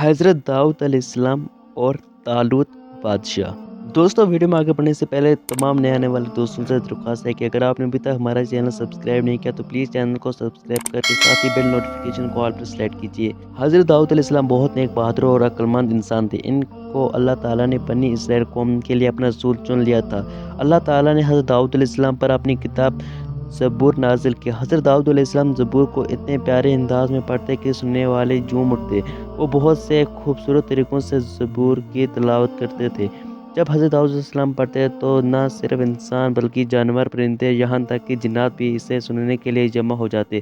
حضرت داؤد علیہ السلام اور طالوت بادشاہ۔ دوستوں، ویڈیو میں آگے بڑھنے سے پہلے تمام نئے آنے والے دوستوں سے درخواست ہے کہ اگر آپ نے ابھی تک ہمارا چینل سبسکرائب نہیں کیا تو پلیز چینل کو سبسکرائب کر کے ساتھ ہی بیل نوٹیفیکیشن کو آل پر سلیکٹ کیجیے۔ حضرت داؤد علیہ السلام بہت نیک، بہادر اور عقل مند انسان تھے۔ ان کو اللہ تعالیٰ نے بنی اسرائیل قوم کے لیے اپنا رسول چن لیا تھا۔ اللہ تعالیٰ نے حضرت داؤد علیہ السلام پر اپنی کتاب زبور نازل کیا۔ حضرت داؤد علیہ السلام زبور کو اتنے پیارے انداز میں پڑھتے کہ سننے والے جھوم اٹھتے۔ وہ بہت سے خوبصورت طریقوں سے زبور کی تلاوت کرتے تھے۔ جب حضرت داؤد علیہ السلام پڑھتے تو نہ صرف انسان بلکہ جانور، پرندے، یہاں تک کہ جنات بھی اسے سننے کے لیے جمع ہو جاتے۔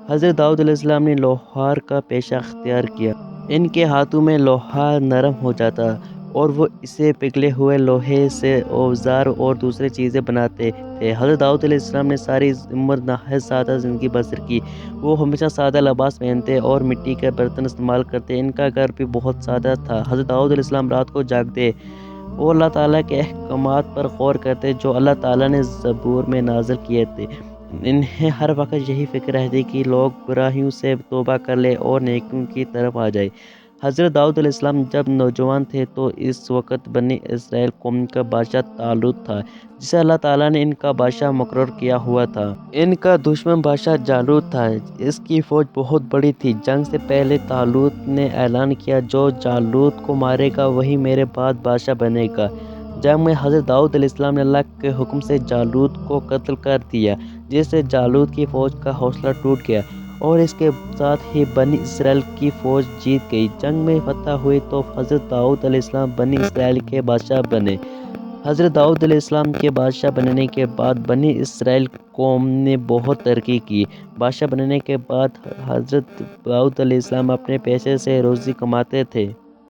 حضرت داؤد علیہ السلام نے لوہار کا پیشہ اختیار کیا۔ ان کے ہاتھوں میں لوہا نرم ہو جاتا اور وہ اسے پگھلے ہوئے لوہے سے اوزار اور دوسری چیزیں بناتے تھے۔ حضرت داؤد علیہ السلام نے ساری عمر نہایت سادہ زندگی بسر کی۔ وہ ہمیشہ سادہ لباس پہنتے اور مٹی کے برتن استعمال کرتے۔ ان کا گھر بھی بہت سادہ تھا۔ حضرت داؤد علیہ السلام رات کو جاگتے اور اللہ تعالیٰ کے احکامات پر غور کرتے جو اللہ تعالیٰ نے زبور میں نازل کیے تھے۔ انہیں ہر وقت یہی فکر رہتی کہ لوگ برائیوں سے توبہ کر لیں اور نیکیوں کی طرف آ جائیں۔ حضرت داؤد علیہ السلام جب نوجوان تھے تو اس وقت بنی اسرائیل قوم کا بادشاہ طالوت تھا، جسے اللہ تعالیٰ نے ان کا بادشاہ مقرر کیا ہوا تھا۔ ان کا دشمن بادشاہ جالوت تھا۔ اس کی فوج بہت بڑی تھی۔ جنگ سے پہلے طالوت نے اعلان کیا، جو جالوت کو مارے گا وہی میرے بعد بادشاہ بنے گا۔ جنگ میں حضرت داؤد علیہ السلام نے اللہ کے حکم سے جالوت کو قتل کر دیا، جس سے جالوت کی فوج کا حوصلہ ٹوٹ گیا اور اس کے ساتھ ہی بنی اسرائیل کی فوج جیت گئی۔ جنگ میں فتح ہوئی تو حضرت داؤد علیہ السلام بنی اسرائیل کے بادشاہ بنے۔ حضرت داؤد علیہ السلام کے بادشاہ بننے کے بعد بنی اسرائیل قوم نے بہت ترقی کی۔ بادشاہ بننے کے بعد حضرت داؤد علیہ السلام اپنے پیسے سے روزی کماتے تھے۔